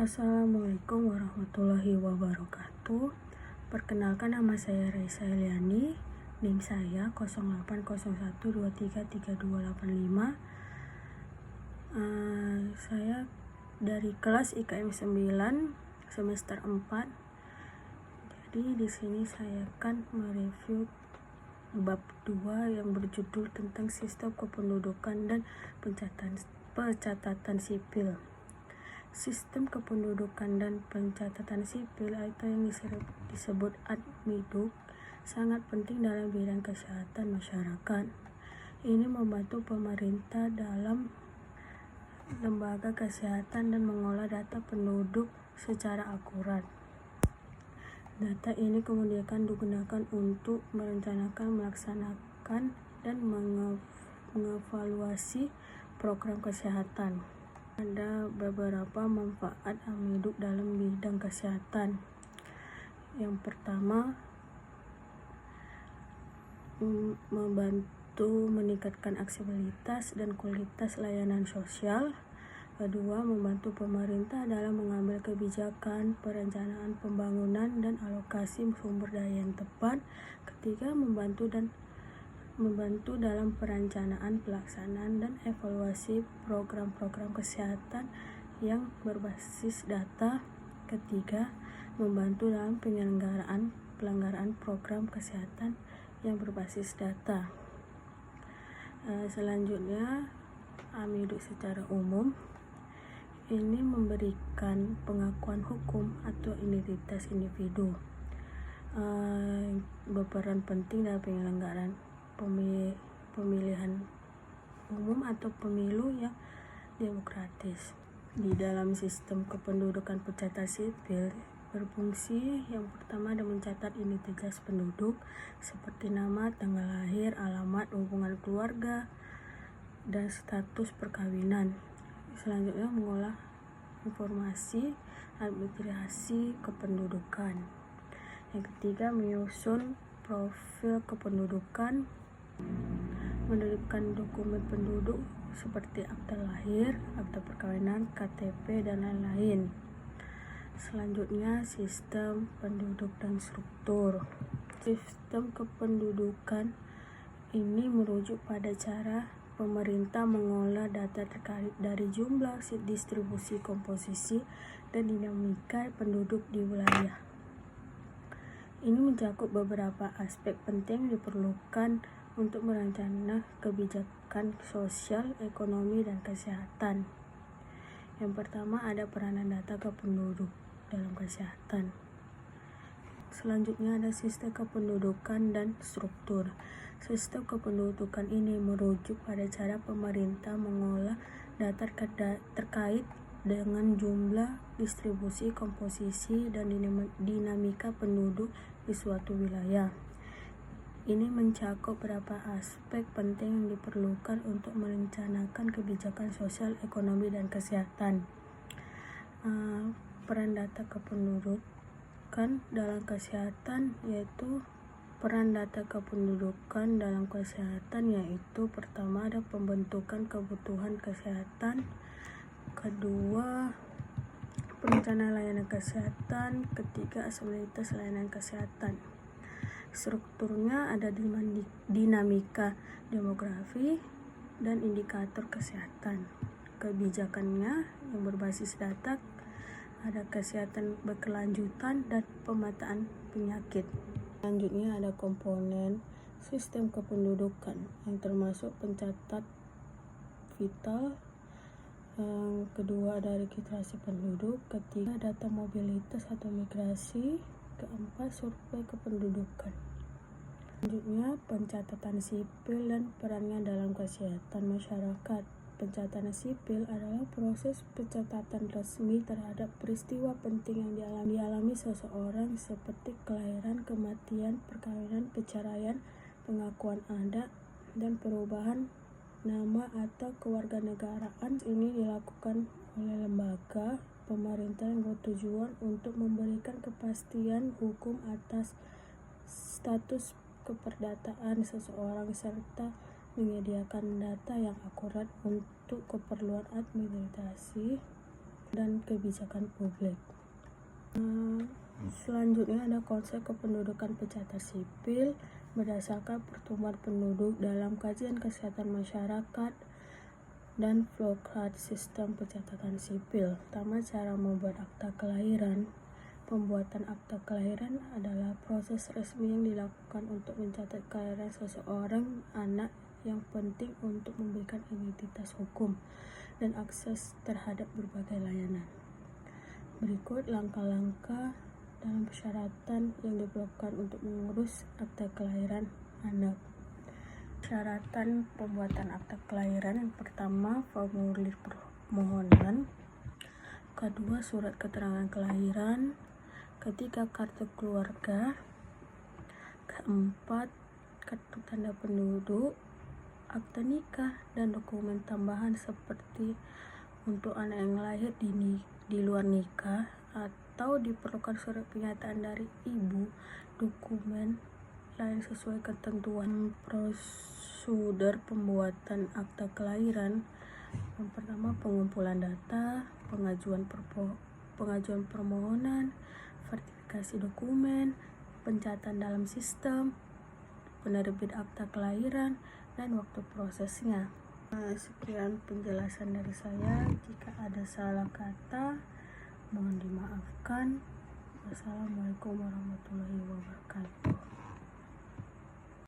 Assalamualaikum warahmatullahi wabarakatuh. Perkenalkan, nama saya Raisa Eliani. NIM saya 0801233285. Saya dari kelas IKM 9 semester 4. Jadi di sini saya akan mereview bab 2 yang berjudul tentang sistem kependudukan dan pencatatan sipil. Sistem kependudukan dan pencatatan sipil atau yang disebut ADMIDUK sangat penting dalam bidang kesehatan masyarakat. Ini membantu pemerintah dalam lembaga kesehatan dan mengolah data penduduk secara akurat. Data ini kemudian digunakan untuk merencanakan, melaksanakan, dan mengevaluasi program kesehatan. Ada beberapa manfaat ADMIDUK dalam bidang kesehatan. Yang pertama, membantu meningkatkan aksesibilitas dan kualitas layanan sosial. Kedua, membantu pemerintah dalam mengambil kebijakan, perencanaan pembangunan, dan alokasi sumber daya yang tepat. Ketiga, membantu dalam perencanaan, pelaksanaan, dan evaluasi program-program kesehatan yang berbasis data. Ketiga, membantu dalam pelanggaran program kesehatan yang berbasis data. Selanjutnya, ADMIDUK secara umum ini memberikan pengakuan hukum atau identitas individu, berperan penting dalam penyelenggaraan pemilihan umum atau pemilu yang demokratis. Di dalam sistem kependudukan pencatatan sipil berfungsi yang pertama ada mencatat identitas penduduk seperti nama, tanggal lahir, alamat, hubungan keluarga, dan status perkawinan. Selanjutnya mengolah informasi administrasi kependudukan. Yang ketiga, menyusun profil kependudukan, menerbitkan dokumen penduduk seperti akta lahir, akta perkawinan, KTP, dan lain-lain. Selanjutnya, sistem penduduk dan struktur. Sistem kependudukan ini merujuk pada cara pemerintah mengolah data terkait dari jumlah, distribusi, komposisi, dan dinamika penduduk di wilayah. Ini mencakup beberapa aspek penting yang diperlukan untuk merancang kebijakan sosial, ekonomi, dan kesehatan. Yang pertama ada peranan data kependuduk dalam kesehatan. Selanjutnya ada sistem kependudukan dan struktur. Sistem kependudukan ini merujuk pada cara pemerintah mengolah data terkait dengan jumlah, distribusi, komposisi, dan dinamika penduduk di suatu wilayah. Ini mencakup beberapa aspek penting yang diperlukan untuk merencanakan kebijakan sosial, ekonomi, dan kesehatan. Peran data kependudukan dalam kesehatan yaitu pertama ada pembentukan kebutuhan kesehatan, kedua perencanaan layanan kesehatan, ketiga aksesibilitas layanan kesehatan. Strukturnya ada dinamika demografi dan indikator kesehatan. Kebijakannya yang berbasis data ada kesehatan berkelanjutan dan pemetaan penyakit. Selanjutnya ada komponen sistem kependudukan yang termasuk pencatat vital, yang kedua ada registrasi penduduk, ketiga data mobilitas atau migrasi, keempat survei kependudukan. Selanjutnya pencatatan sipil dan perannya dalam kesehatan masyarakat. Pencatatan sipil adalah proses pencatatan resmi terhadap peristiwa penting yang dialami seseorang seperti kelahiran, kematian, perkawinan, perceraian, pengakuan adat, dan perubahan nama atau kewarganegaraan. Ini dilakukan oleh lembaga pemerintah yang bertujuan untuk memberikan kepastian hukum atas status keperdataan seseorang serta menyediakan data yang akurat untuk keperluan administrasi dan kebijakan publik. Selanjutnya ada konsep kependudukan pencatatan sipil berdasarkan pertumbuhan penduduk dalam kajian kesehatan masyarakat dan flowchart sistem pencatatan sipil. Pertama, cara membuat akta kelahiran. Pembuatan akta kelahiran adalah proses resmi yang dilakukan untuk mencatat kelahiran seseorang anak yang penting untuk memberikan identitas hukum dan akses terhadap berbagai layanan. Berikut langkah-langkah dalam persyaratan yang diperlukan untuk mengurus akta kelahiran anak. Persyaratan pembuatan akta kelahiran: yang pertama, formulir permohonan. Kedua, surat keterangan kelahiran. Ketiga, kartu keluarga. Keempat, kartu tanda penduduk, akta nikah, dan dokumen tambahan seperti untuk anak yang lahir di luar nikah atau diperlukan surat pernyataan dari ibu, dokumen lain sesuai ketentuan. Prosedur pembuatan akta kelahiran: yang pertama, pengumpulan data, pengajuan permohonan, verifikasi dokumen, pencatatan dalam sistem, penerbit akta kelahiran, dan waktu prosesnya. Sekian penjelasan dari saya. Jika ada salah kata, mohon dimaafkan. Wassalamualaikum warahmatullahi wabarakatuh.